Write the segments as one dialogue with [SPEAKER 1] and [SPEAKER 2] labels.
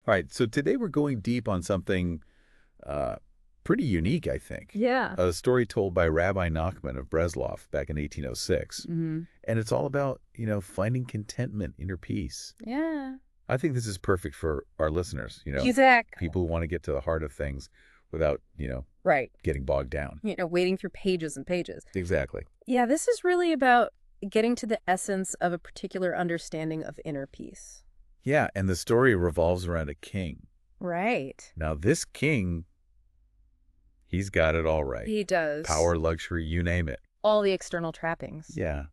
[SPEAKER 1] All right, so today we're going deep on something pretty unique, I think.
[SPEAKER 2] Yeah.
[SPEAKER 1] A story told by Rabbi נחman of Breslov back in 1806.
[SPEAKER 2] Mm-hmm.
[SPEAKER 1] And it's all about, finding contentment, inner peace.
[SPEAKER 2] Yeah.
[SPEAKER 1] I think this is perfect for our listeners,
[SPEAKER 2] Exactly.
[SPEAKER 1] people who want to get to the heart of things without,
[SPEAKER 2] Right.
[SPEAKER 1] getting bogged down.
[SPEAKER 2] Wading through pages and pages.
[SPEAKER 1] Exactly.
[SPEAKER 2] Yeah, this is really about getting to the essence of a particular understanding of inner peace.
[SPEAKER 1] Yeah, and the story revolves around a king.
[SPEAKER 2] Right.
[SPEAKER 1] Now, this king, he's got it all right.
[SPEAKER 2] He does.
[SPEAKER 1] Power, luxury, you name it.
[SPEAKER 2] All the external trappings.
[SPEAKER 1] Yeah.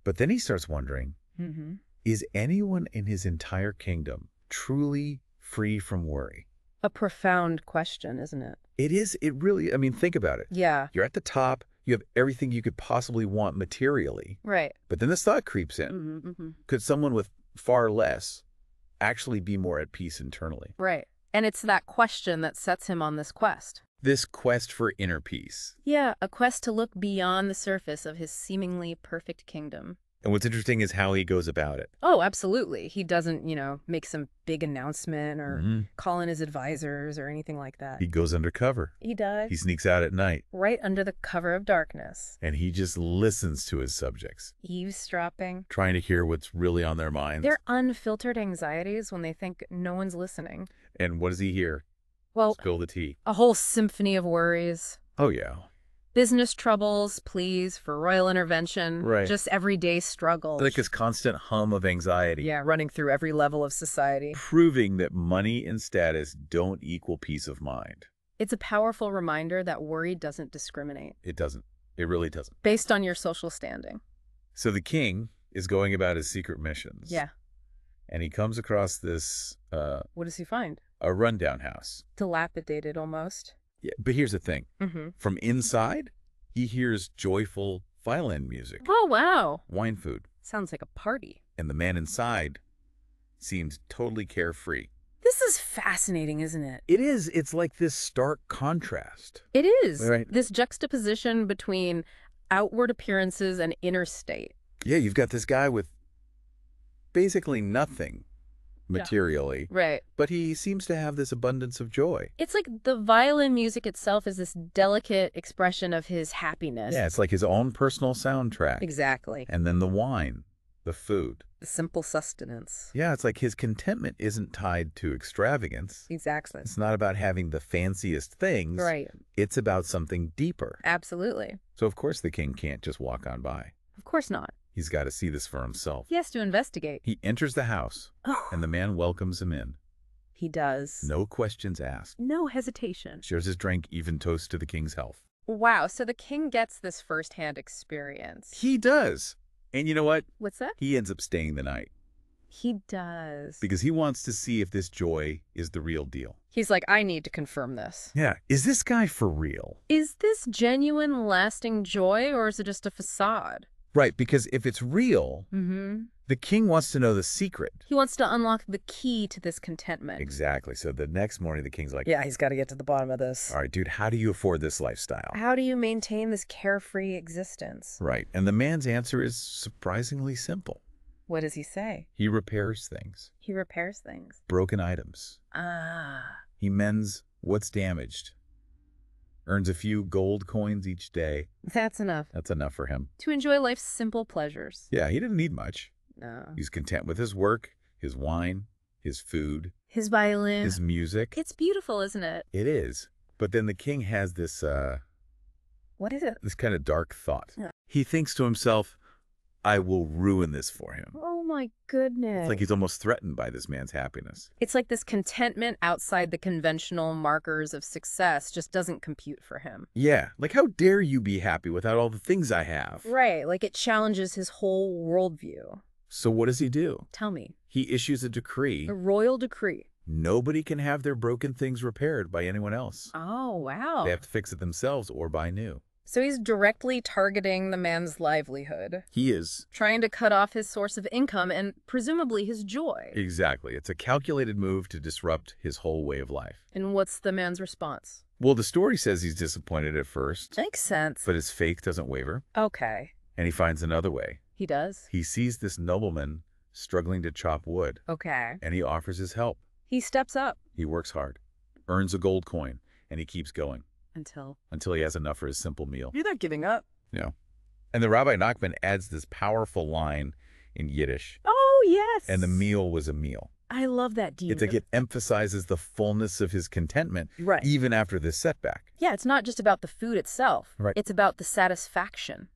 [SPEAKER 1] But then he starts wondering,
[SPEAKER 2] Mm-hmm.
[SPEAKER 1] is anyone in his entire kingdom truly free from worry?
[SPEAKER 2] A profound question, isn't it?
[SPEAKER 1] It is. It really, think about it.
[SPEAKER 2] Yeah.
[SPEAKER 1] You're at the top. You have everything you could possibly want materially.
[SPEAKER 2] Right.
[SPEAKER 1] But then this thought creeps in.
[SPEAKER 2] Mm-hmm, mm-hmm.
[SPEAKER 1] Could someone with far less actually be more at peace internally?
[SPEAKER 2] Right. And it's that question that sets him on this quest.
[SPEAKER 1] This quest for inner peace.
[SPEAKER 2] Yeah, a quest to look beyond the surface of his seemingly perfect kingdom.
[SPEAKER 1] And what's interesting is how he goes about it.
[SPEAKER 2] Oh, absolutely. He doesn't, make some big announcement or
[SPEAKER 1] Mm-hmm.
[SPEAKER 2] call in his advisors or anything like that.
[SPEAKER 1] He goes undercover.
[SPEAKER 2] He does.
[SPEAKER 1] He sneaks out at night.
[SPEAKER 2] Right under the cover of darkness.
[SPEAKER 1] And he just listens to his subjects,
[SPEAKER 2] Eavesdropping.
[SPEAKER 1] trying to hear what's really on their minds.
[SPEAKER 2] Their unfiltered anxieties when they think no one's listening.
[SPEAKER 1] And what does he hear?
[SPEAKER 2] Well,
[SPEAKER 1] Spill the tea.
[SPEAKER 2] a whole symphony of worries.
[SPEAKER 1] Oh, yeah.
[SPEAKER 2] Business troubles, pleas for royal intervention.
[SPEAKER 1] Right.
[SPEAKER 2] Just everyday struggles.
[SPEAKER 1] Like this constant hum of anxiety.
[SPEAKER 2] Yeah, running through every level of society.
[SPEAKER 1] Proving that money and status don't equal peace of mind.
[SPEAKER 2] It's a powerful reminder that worry doesn't discriminate.
[SPEAKER 1] It doesn't. It really doesn't.
[SPEAKER 2] Based on your social standing.
[SPEAKER 1] So the king is going about his secret missions.
[SPEAKER 2] Yeah.
[SPEAKER 1] And he comes across this,
[SPEAKER 2] What does he find?
[SPEAKER 1] a rundown house.
[SPEAKER 2] Dilapidated almost.
[SPEAKER 1] Yeah, but here's the thing.
[SPEAKER 2] Mm-hmm.
[SPEAKER 1] From inside, he hears joyful violin music,
[SPEAKER 2] Oh, wow.
[SPEAKER 1] wine food,
[SPEAKER 2] Sounds like a party.
[SPEAKER 1] and the man inside seems totally carefree.
[SPEAKER 2] This is fascinating, isn't it?
[SPEAKER 1] It is. It's like this stark contrast.
[SPEAKER 2] It is.
[SPEAKER 1] Right.
[SPEAKER 2] This juxtaposition between outward appearances and inner state.
[SPEAKER 1] Yeah, you've got this guy with basically nothing materially,
[SPEAKER 2] Right.
[SPEAKER 1] but he seems to have this abundance of joy.
[SPEAKER 2] It's like the violin music itself is this delicate expression of his happiness.
[SPEAKER 1] Yeah, it's like his own personal soundtrack.
[SPEAKER 2] Exactly.
[SPEAKER 1] And then the wine, the food.
[SPEAKER 2] The simple sustenance.
[SPEAKER 1] Yeah, it's like his contentment isn't tied to extravagance.
[SPEAKER 2] Exactly.
[SPEAKER 1] It's not about having the fanciest things.
[SPEAKER 2] Right.
[SPEAKER 1] It's about something deeper.
[SPEAKER 2] Absolutely.
[SPEAKER 1] So, of course, the king can't just walk on by.
[SPEAKER 2] Of course not.
[SPEAKER 1] He's got to see this for himself.
[SPEAKER 2] He has to investigate.
[SPEAKER 1] He enters the house,
[SPEAKER 2] Oh,
[SPEAKER 1] and the man welcomes him in.
[SPEAKER 2] he does.
[SPEAKER 1] No questions asked.
[SPEAKER 2] No hesitation.
[SPEAKER 1] Shares his drink, even toasts to the king's health.
[SPEAKER 2] Wow, so the king gets this firsthand experience.
[SPEAKER 1] He does. And you know what?
[SPEAKER 2] What's that?
[SPEAKER 1] He ends up staying the night
[SPEAKER 2] He does.
[SPEAKER 1] because he wants to see if this joy is the real deal.
[SPEAKER 2] He's like, I need to confirm this.
[SPEAKER 1] Yeah. Is this guy for real?
[SPEAKER 2] Is this genuine, lasting joy, or is it just a facade?
[SPEAKER 1] Right, because if it's real,
[SPEAKER 2] Mm-hmm.
[SPEAKER 1] the king wants to know the secret.
[SPEAKER 2] He wants to unlock the key to this contentment.
[SPEAKER 1] Exactly. So the next morning, the king's like,
[SPEAKER 2] Yeah, he's got to get to the bottom of this.
[SPEAKER 1] all right, dude, how do you afford this lifestyle?
[SPEAKER 2] How do you maintain this carefree existence?
[SPEAKER 1] Right. And the man's answer is surprisingly simple.
[SPEAKER 2] What does he say?
[SPEAKER 1] He repairs things,
[SPEAKER 2] He repairs things.
[SPEAKER 1] broken items.
[SPEAKER 2] Ah.
[SPEAKER 1] He mends what's damaged, earns a few gold coins each day.
[SPEAKER 2] That's enough.
[SPEAKER 1] That's enough for him.
[SPEAKER 2] To enjoy life's simple pleasures.
[SPEAKER 1] Yeah, he didn't need much.
[SPEAKER 2] No.
[SPEAKER 1] He's content with his work, his wine, his food,
[SPEAKER 2] His violin.
[SPEAKER 1] his music.
[SPEAKER 2] It's beautiful, isn't it?
[SPEAKER 1] It is. But then the king has this
[SPEAKER 2] What is it?
[SPEAKER 1] this kind of dark thought.
[SPEAKER 2] Yeah.
[SPEAKER 1] He thinks to himself, I will ruin this for him.
[SPEAKER 2] Oh my goodness.
[SPEAKER 1] It's like he's almost threatened by this man's happiness.
[SPEAKER 2] It's like this contentment outside the conventional markers of success just doesn't compute for him.
[SPEAKER 1] Yeah, like how dare you be happy without all the things I have?
[SPEAKER 2] Right, like it challenges his whole worldview.
[SPEAKER 1] So what does he do?
[SPEAKER 2] Tell me.
[SPEAKER 1] He issues a decree.
[SPEAKER 2] A royal decree.
[SPEAKER 1] Nobody can have their broken things repaired by anyone else.
[SPEAKER 2] Oh, wow.
[SPEAKER 1] They have to fix it themselves or buy new.
[SPEAKER 2] So he's directly targeting the man's livelihood,
[SPEAKER 1] He is.
[SPEAKER 2] trying to cut off his source of income and presumably his joy.
[SPEAKER 1] Exactly. It's a calculated move to disrupt his whole way of life.
[SPEAKER 2] And what's the man's response?
[SPEAKER 1] Well, the story says he's disappointed at first,
[SPEAKER 2] Makes sense.
[SPEAKER 1] but his faith doesn't waver,
[SPEAKER 2] Okay.
[SPEAKER 1] and he finds another way.
[SPEAKER 2] He does?
[SPEAKER 1] He sees this nobleman struggling to chop wood,
[SPEAKER 2] Okay.
[SPEAKER 1] and he offers his help.
[SPEAKER 2] He steps up.
[SPEAKER 1] He works hard, earns a gold coin, and he keeps going
[SPEAKER 2] Until
[SPEAKER 1] he has enough for his simple meal.
[SPEAKER 2] you're not giving up.
[SPEAKER 1] Yeah. And the Rabbi Nachman adds this powerful line in Yiddish,
[SPEAKER 2] Oh, yes.
[SPEAKER 1] and the meal was a meal.
[SPEAKER 2] I love that detail.
[SPEAKER 1] It's like it emphasizes the fullness of his contentment,
[SPEAKER 2] Right.
[SPEAKER 1] even after this setback.
[SPEAKER 2] Yeah, it's not just about the food itself.
[SPEAKER 1] Right.
[SPEAKER 2] It's about the satisfaction,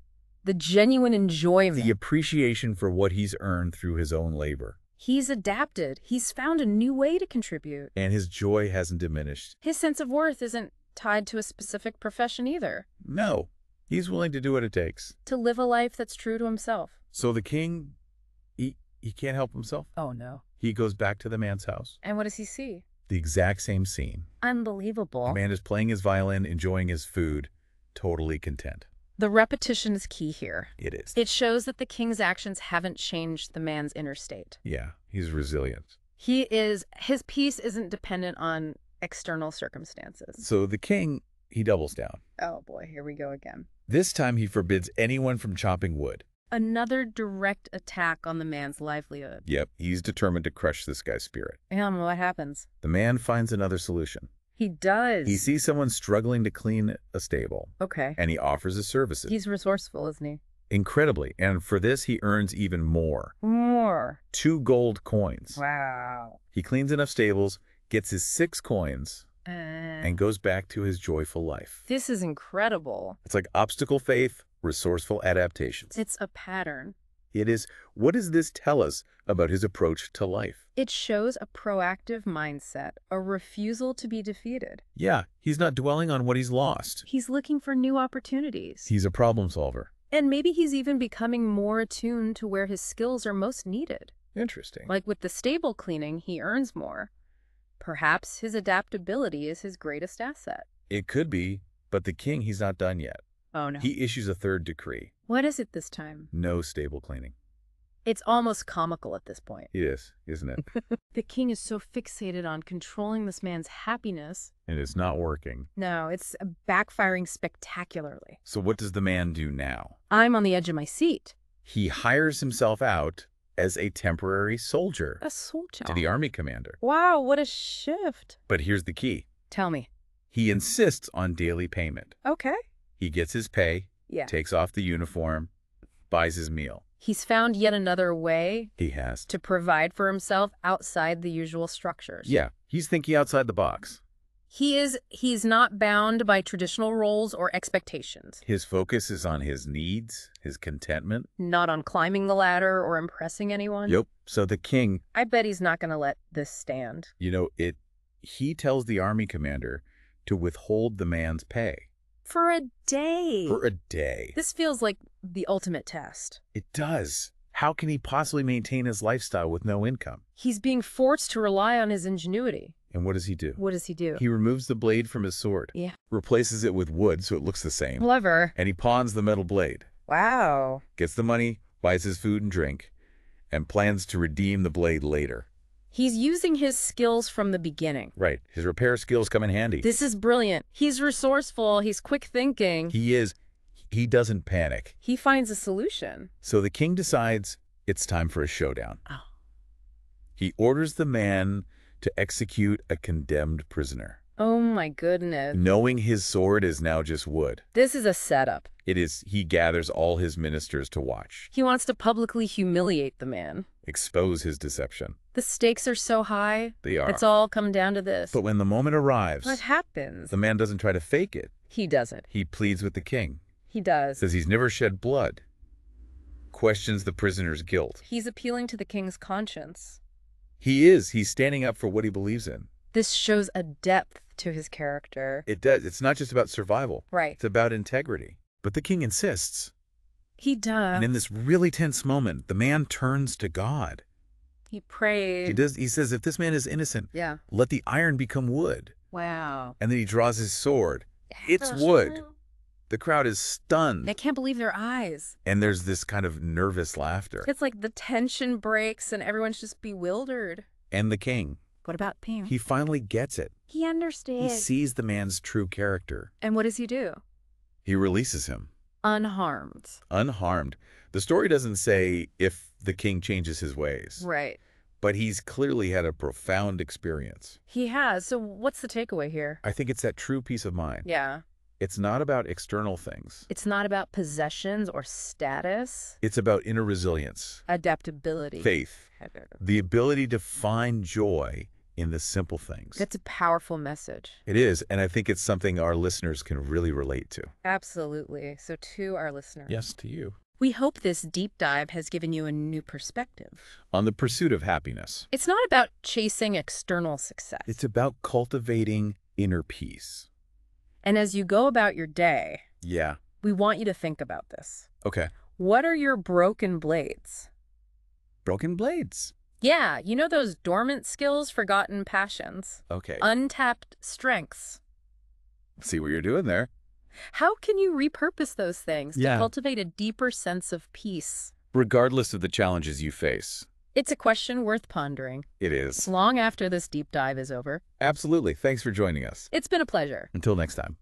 [SPEAKER 2] the genuine enjoyment.
[SPEAKER 1] The appreciation for what he's earned through his own labor.
[SPEAKER 2] He's adapted. He's found a new way to contribute.
[SPEAKER 1] And his joy hasn't diminished.
[SPEAKER 2] His sense of worth isn't tied to a specific profession either.
[SPEAKER 1] No, he's willing to do what it takes.
[SPEAKER 2] To live a life that's true to himself.
[SPEAKER 1] So the king, he can't help himself.
[SPEAKER 2] Oh, no.
[SPEAKER 1] He goes back to the man's house.
[SPEAKER 2] And what does he see?
[SPEAKER 1] The exact same scene.
[SPEAKER 2] Unbelievable.
[SPEAKER 1] The man is playing his violin, enjoying his food, totally content.
[SPEAKER 2] The repetition is key here.
[SPEAKER 1] It is.
[SPEAKER 2] It shows that the king's actions haven't changed the man's inner state.
[SPEAKER 1] Yeah, he's resilient.
[SPEAKER 2] His peace isn't dependent on external circumstances.
[SPEAKER 1] So the king, he doubles down.
[SPEAKER 2] Oh boy, here we go again.
[SPEAKER 1] This time he forbids anyone from chopping wood.
[SPEAKER 2] Another direct attack on the man's livelihood.
[SPEAKER 1] Yep, he's determined to crush this guy's spirit.
[SPEAKER 2] And what happens?
[SPEAKER 1] The man finds another solution.
[SPEAKER 2] He does.
[SPEAKER 1] He sees someone struggling to clean a stable,
[SPEAKER 2] Okay.
[SPEAKER 1] and he offers his services.
[SPEAKER 2] He's resourceful, isn't he?
[SPEAKER 1] Incredibly, and for this he earns even more.
[SPEAKER 2] More.
[SPEAKER 1] 2 gold coins.
[SPEAKER 2] Wow.
[SPEAKER 1] He cleans enough stables, gets his 6 coins, and goes back to his joyful life.
[SPEAKER 2] This is incredible.
[SPEAKER 1] It's like obstacle faith, resourceful adaptations.
[SPEAKER 2] It's a pattern.
[SPEAKER 1] It is. What does this tell us about his approach to life?
[SPEAKER 2] It shows a proactive mindset, a refusal to be defeated.
[SPEAKER 1] Yeah, he's not dwelling on what he's lost.
[SPEAKER 2] He's looking for new opportunities.
[SPEAKER 1] He's a problem solver.
[SPEAKER 2] And maybe he's even becoming more attuned to where his skills are most needed.
[SPEAKER 1] Interesting.
[SPEAKER 2] Like with the stable cleaning, he earns more. Perhaps his adaptability is his greatest asset.
[SPEAKER 1] It could be, but the king, he's not done yet.
[SPEAKER 2] Oh, no.
[SPEAKER 1] He issues a 3rd decree.
[SPEAKER 2] What is it this time?
[SPEAKER 1] No stable cleaning.
[SPEAKER 2] It's almost comical at this point.
[SPEAKER 1] It is, isn't it?
[SPEAKER 2] The king is so fixated on controlling this man's happiness.
[SPEAKER 1] And it's not working.
[SPEAKER 2] No, it's backfiring spectacularly.
[SPEAKER 1] So what does the man do now?
[SPEAKER 2] I'm on the edge of my seat.
[SPEAKER 1] He hires himself out as a temporary soldier
[SPEAKER 2] A soldier.
[SPEAKER 1] to the army commander.
[SPEAKER 2] Wow, what a shift.
[SPEAKER 1] But here's the key.
[SPEAKER 2] Tell me.
[SPEAKER 1] He insists on daily payment.
[SPEAKER 2] Okay.
[SPEAKER 1] He gets his pay,
[SPEAKER 2] Yeah.
[SPEAKER 1] takes off the uniform, buys his meal.
[SPEAKER 2] He's found yet another way
[SPEAKER 1] He has.
[SPEAKER 2] to provide for himself outside the usual structures.
[SPEAKER 1] Yeah, he's thinking outside the box.
[SPEAKER 2] He's not bound by traditional roles or expectations.
[SPEAKER 1] His focus is on his needs, his contentment.
[SPEAKER 2] Not on climbing the ladder or impressing anyone.
[SPEAKER 1] Yep. So the king,
[SPEAKER 2] I bet he's not going to let this stand.
[SPEAKER 1] he tells the army commander to withhold the man's pay.
[SPEAKER 2] For a day.
[SPEAKER 1] For a day.
[SPEAKER 2] This feels like the ultimate test.
[SPEAKER 1] It does. How can he possibly maintain his lifestyle with no income?
[SPEAKER 2] He's being forced to rely on his ingenuity.
[SPEAKER 1] And what does he do?
[SPEAKER 2] What does he do?
[SPEAKER 1] He removes the blade from his sword.
[SPEAKER 2] Yeah.
[SPEAKER 1] Replaces it with wood so it looks the same.
[SPEAKER 2] Clever.
[SPEAKER 1] And he pawns the metal blade.
[SPEAKER 2] Wow.
[SPEAKER 1] Gets the money, buys his food and drink, and plans to redeem the blade later.
[SPEAKER 2] He's using his skills from the beginning.
[SPEAKER 1] Right. His repair skills come in handy.
[SPEAKER 2] This is brilliant. He's resourceful. He's quick thinking.
[SPEAKER 1] He is. He doesn't panic.
[SPEAKER 2] He finds a solution.
[SPEAKER 1] So the king decides it's time for a showdown.
[SPEAKER 2] Oh.
[SPEAKER 1] He orders the man to execute a condemned prisoner.
[SPEAKER 2] Oh my goodness.
[SPEAKER 1] Knowing his sword is now just wood.
[SPEAKER 2] This is a setup.
[SPEAKER 1] It is. He gathers all his ministers to watch.
[SPEAKER 2] He wants to publicly humiliate the man.
[SPEAKER 1] Expose his deception.
[SPEAKER 2] The stakes are so high.
[SPEAKER 1] They are.
[SPEAKER 2] It's all come down to this.
[SPEAKER 1] But when the moment arrives,
[SPEAKER 2] What happens?
[SPEAKER 1] the man doesn't try to fake it.
[SPEAKER 2] He doesn't.
[SPEAKER 1] He pleads with the king.
[SPEAKER 2] He does.
[SPEAKER 1] Says he's never shed blood. Questions the prisoner's guilt.
[SPEAKER 2] He's appealing to the king's conscience.
[SPEAKER 1] He is. He's standing up for what he believes in.
[SPEAKER 2] This shows a depth to his character.
[SPEAKER 1] It does. It's not just about survival.
[SPEAKER 2] Right.
[SPEAKER 1] It's about integrity. But the king insists.
[SPEAKER 2] He does.
[SPEAKER 1] And in this really tense moment, the man turns to God.
[SPEAKER 2] He prayed.
[SPEAKER 1] He says, if this man is innocent,
[SPEAKER 2] Yeah.
[SPEAKER 1] let the iron become wood.
[SPEAKER 2] Wow.
[SPEAKER 1] And then he draws his sword. It's wood. The crowd is stunned.
[SPEAKER 2] They can't believe their eyes.
[SPEAKER 1] And there's this kind of nervous laughter.
[SPEAKER 2] It's like the tension breaks and everyone's just bewildered.
[SPEAKER 1] And the king,
[SPEAKER 2] What about Ping?
[SPEAKER 1] he finally gets it.
[SPEAKER 2] He
[SPEAKER 1] He
[SPEAKER 2] understands.
[SPEAKER 1] sees the man's true character.
[SPEAKER 2] And what does he do?
[SPEAKER 1] He releases him,
[SPEAKER 2] Unharmed.
[SPEAKER 1] unharmed. The story doesn't say if the king changes his ways,
[SPEAKER 2] Right.
[SPEAKER 1] but he's clearly had a profound experience.
[SPEAKER 2] He has. So what's the takeaway here?
[SPEAKER 1] I think it's that true peace of mind.
[SPEAKER 2] Yeah.
[SPEAKER 1] It's not about external things.
[SPEAKER 2] It's not about possessions or status.
[SPEAKER 1] It's about inner resilience,
[SPEAKER 2] Adaptability.
[SPEAKER 1] faith, the ability to find joy in the simple things.
[SPEAKER 2] That's a powerful message.
[SPEAKER 1] It is, and I think it's something our listeners can really relate to.
[SPEAKER 2] Absolutely. So to our listeners.
[SPEAKER 1] Yes, to you.
[SPEAKER 2] We hope this deep dive has given you a new perspective.
[SPEAKER 1] On the pursuit of happiness.
[SPEAKER 2] It's not about chasing external success.
[SPEAKER 1] It's about cultivating inner peace.
[SPEAKER 2] And as you go about your day,
[SPEAKER 1] Yeah.
[SPEAKER 2] we want you to think about this.
[SPEAKER 1] Okay.
[SPEAKER 2] What are your broken blades?
[SPEAKER 1] Broken blades.
[SPEAKER 2] Yeah, you know those dormant skills, forgotten passions,
[SPEAKER 1] Okay.
[SPEAKER 2] untapped strengths.
[SPEAKER 1] See what you're doing there.
[SPEAKER 2] How can you repurpose those things to
[SPEAKER 1] Yeah.
[SPEAKER 2] cultivate a deeper sense of peace?
[SPEAKER 1] Regardless of the challenges you face.
[SPEAKER 2] It's a question worth pondering.
[SPEAKER 1] It is.
[SPEAKER 2] Long after this deep dive is over.
[SPEAKER 1] Absolutely. Thanks for joining us.
[SPEAKER 2] It's been a pleasure.
[SPEAKER 1] Until next time.